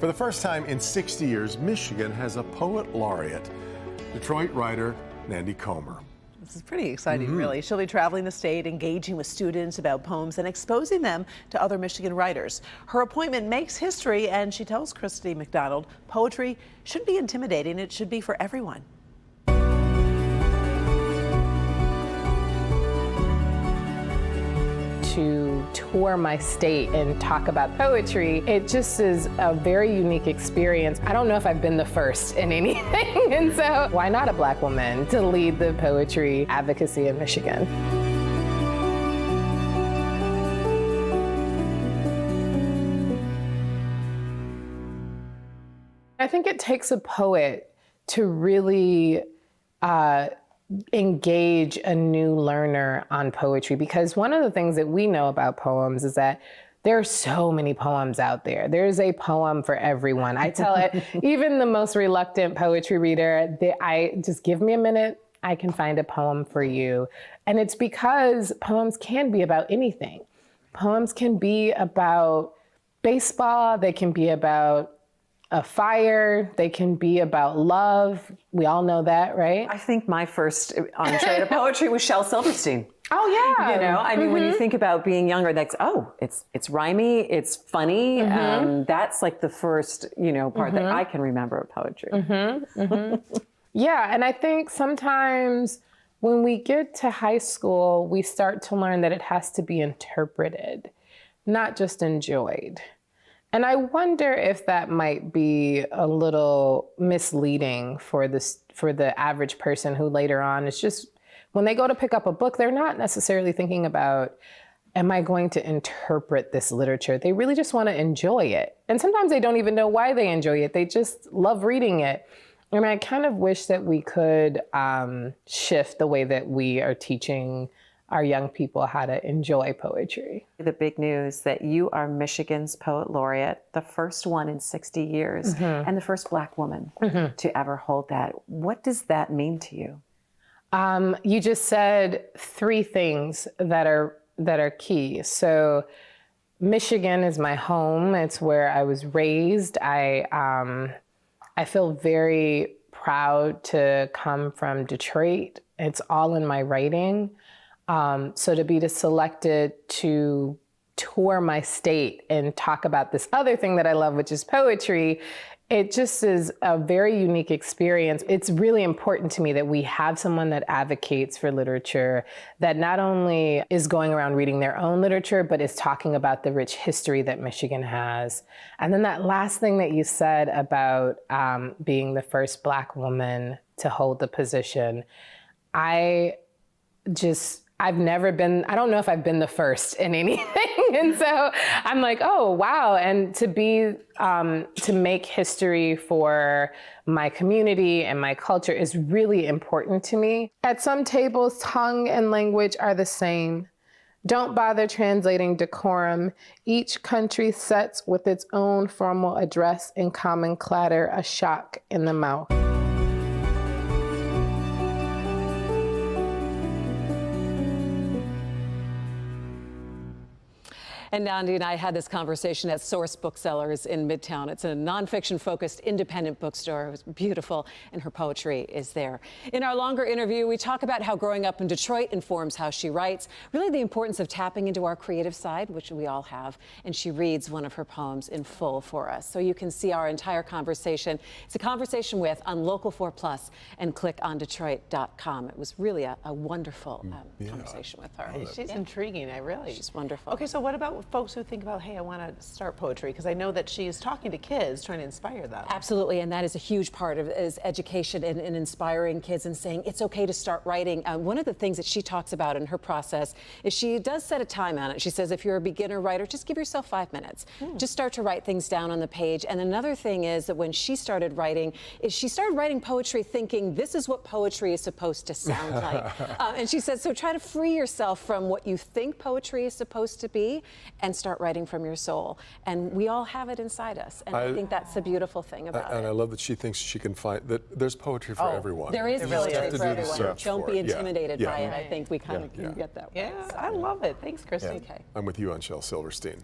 For the first time in 60 years, Michigan has a poet laureate, Detroit writer Nandi. This is pretty exciting, really. She'll be traveling the state, engaging with students about poems and exposing them to other Michigan writers. Her appointment makes history, and she tells Christy McDonald, poetry shouldn't be intimidating, it should be for everyone. To tour my state and talk about poetry, it just is a very unique experience. I don't know if I've been the first in anything, and so why not a Black woman to lead the poetry advocacy in Michigan? I think it takes a poet to really engage a new learner on poetry, because one of the things that we know about poems is that there are so many poems out there. There's a poem for everyone. I tell it, even the most reluctant poetry reader, I just give me a minute, I can find a poem for you. And it's because poems can be about anything. Poems can be about baseball, they can be about a fire, they can be about love. We all know that, right? I think my first entree to poetry was Shel Silverstein. Oh yeah. You know, I mean, when you think about being younger, that's, oh, it's rhymey, it's funny. That's like the first, part that I can remember of poetry. Yeah, and I think sometimes when we get to high school, we start to learn that it has to be interpreted, not just enjoyed. And I wonder if that might be a little misleading for the average person who later on is just, when they go to pick up a book, they're not necessarily thinking about, am I going to interpret this literature? They really just want to enjoy it. And sometimes they don't even know why they enjoy it. They just love reading it. I mean, I kind of wish that we could shift the way that we are teaching our young people how to enjoy poetry. The big news that you are Michigan's Poet Laureate, the first one in 60 years, and the first Black woman to ever hold that. What does that mean to you? You just said three things that are key. So Michigan is my home. It's where I was raised. I feel very proud to come from Detroit. It's all in my writing. So to be selected to tour my state and talk about this other thing that I love, which is poetry, it just is a very unique experience. It's really important to me that we have someone that advocates for literature, that not only is going around reading their own literature, but is talking about the rich history that Michigan has. And then that last thing that you said about being the first Black woman to hold the position, I've never been, I don't know if I've been the first in anything. And so I'm like, oh, wow. And to make history for my community and my culture is really important to me. At some tables, tongue and language are the same. Don't bother translating decorum. Each country sets with its own formal address in common clatter, a shock in the mouth. And Nandi and I had this conversation at Source Booksellers in Midtown. It's a nonfiction-focused independent bookstore. It was beautiful, and her poetry is there. In our longer interview, we talk about how growing up in Detroit informs how she writes, really the importance of tapping into our creative side, which we all have, and she reads one of her poems in full for us. So you can see our entire conversation. It's a conversation with on Local 4 Plus and click on Detroit.com. It was really a wonderful conversation with her. She's intriguing, She's wonderful. Okay, so what about folks who think about, hey, I want to start poetry? Because I know that she's talking to kids, trying to inspire them. Absolutely, and that is a huge part of is education and inspiring kids and saying it's okay to start writing. One of the things that she talks about in her process is she does set a time on it. She says if you're a beginner writer, just give yourself 5 minutes. Just start to write things down on the page. And another thing is that when she started writing, she started writing poetry thinking this is what poetry is supposed to sound like. And she says, so try to free yourself from what you think poetry is supposed to be and start writing from your soul. And we all have it inside us. And I think that's the beautiful thing about it. And I love that she thinks she can find that there's poetry for everyone. There is poetry for everyone. Don't be it. intimidated by it. I think we kind of get that way. Yeah, I love it. Thanks, Kristen. I'm with you on Shel Silverstein.